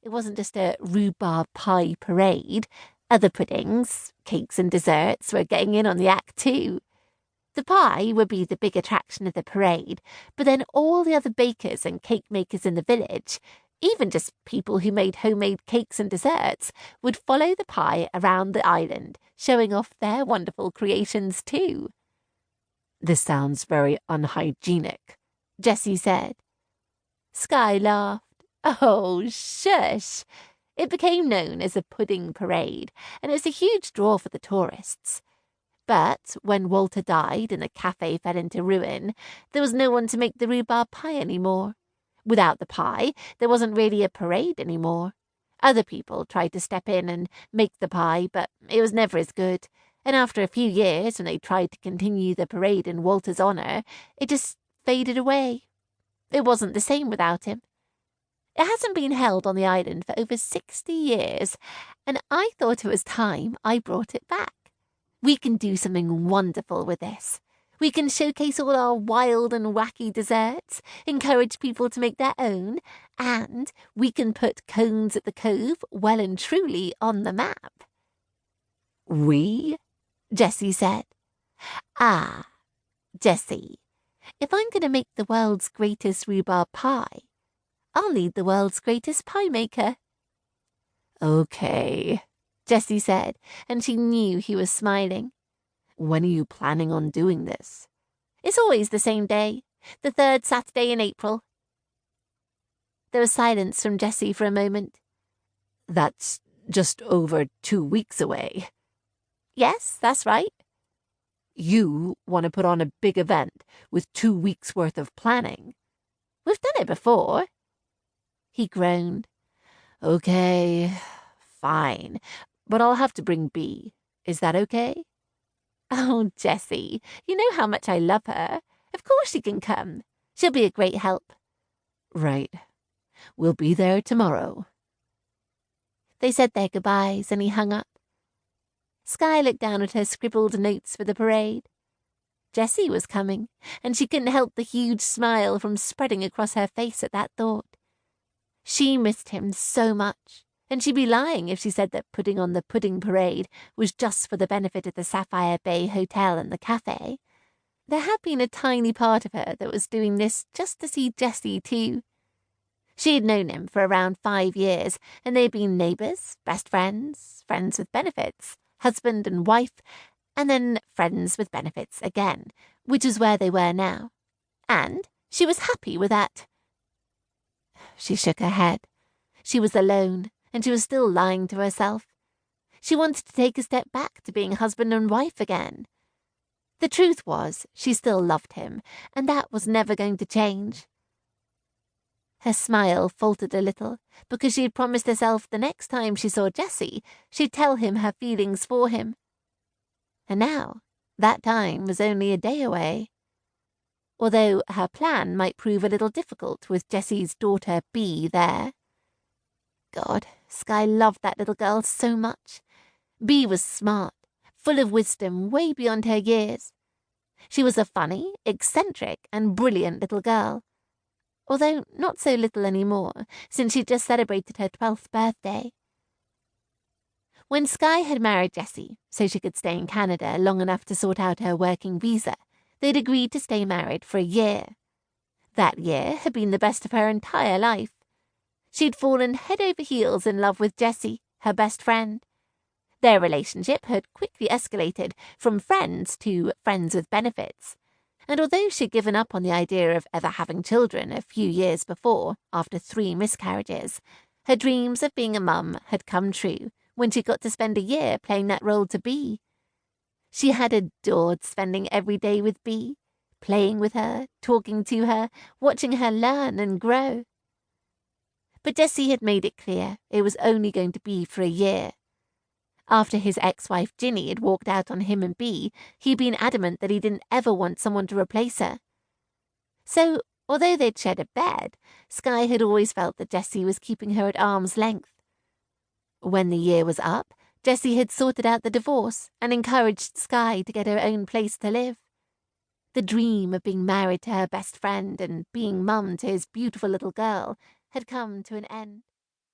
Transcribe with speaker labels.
Speaker 1: it wasn't just a rhubarb pie parade. Other puddings, cakes and desserts were getting in on the act too. The pie would be the big attraction of the parade, but then all the other bakers and cake makers in the village, even just people who made homemade cakes and desserts, would follow the pie around the island, showing off their wonderful creations too. "This sounds very unhygienic," Jessie said. Skye laughed. "Oh, shush!" It became known as a pudding parade, and it was a huge draw for the tourists. But when Walter died and the cafe fell into ruin, there was no one to make the rhubarb pie anymore. Without the pie, there wasn't really a parade anymore. Other people tried to step in and make the pie, but it was never as good. And after a few years, when they tried to continue the parade in Walter's honour, it just faded away. It wasn't the same without him. It hasn't been held on the island for over 60 years, and I thought it was time I brought it back. We can do something wonderful with this. We can showcase all our wild and wacky desserts, encourage people to make their own, and we can put Cones at the Cove well and truly on the map. "We?" Jessie said. "Ah, Jessie, if I'm going to make the world's greatest rhubarb pie, I'll need the world's greatest pie maker." "Okay," Jessie said, and she knew he was smiling. "When are you planning on doing this?" "It's always the same day, the 3rd Saturday in April." There was silence from Jessie for a moment. "That's just over 2 weeks away." "Yes, that's right." "You want to put on a big event with 2 weeks' worth of planning?" "We've done it before." He groaned. "Okay, fine, but I'll have to bring Bee. Is that okay?" "Oh, Jessie, you know how much I love her. Of course she can come. She'll be a great help." "Right. We'll be there tomorrow." They said their goodbyes and he hung up. Skye looked down at her scribbled notes for the parade. Jessie was coming, and she couldn't help the huge smile from spreading across her face at that thought. She missed him so much, and she'd be lying if she said that putting on the pudding parade was just for the benefit of the Sapphire Bay Hotel and the cafe. There had been a tiny part of her that was doing this just to see Jessie too. She had known him for around 5 years, and they'd been neighbours, best friends, friends with benefits, husband and wife, and then friends with benefits again, which is where they were now. And she was happy with that. She shook her head. She was alone, and she was still lying to herself. She wanted to take a step back to being husband and wife again. The truth was, she still loved him, and that was never going to change. Her smile faltered a little, because she had promised herself the next time she saw Jessie, she'd tell him her feelings for him. And now, that time was only a day away. Although her plan might prove a little difficult with Jessie's daughter Bee there. God, Skye loved that little girl so much. Bee was smart, full of wisdom way beyond her years. She was a funny, eccentric, and brilliant little girl. Although not so little anymore, since she'd just celebrated her 12th birthday. When Skye had married Jessie, so she could stay in Canada long enough to sort out her working visa, they'd agreed to stay married for a year. That year had been the best of her entire life. She'd fallen head over heels in love with Jessie, her best friend. Their relationship had quickly escalated from friends to friends with benefits. And although she'd given up on the idea of ever having children a few years before, after 3 miscarriages, her dreams of being a mum had come true when she got to spend a year playing that role to Bee. She had adored spending every day with Bee, playing with her, talking to her, watching her learn and grow. But Jessie had made it clear it was only going to be for a year. After his ex-wife Ginny had walked out on him and Bee, he'd been adamant that he didn't ever want someone to replace her. So, although they'd shared a bed, Skye had always felt that Jessie was keeping her at arm's length. When the year was up, Jessie had sorted out the divorce and encouraged Skye to get her own place to live. The dream of being married to her best friend and being mum to his beautiful little girl had come to an end.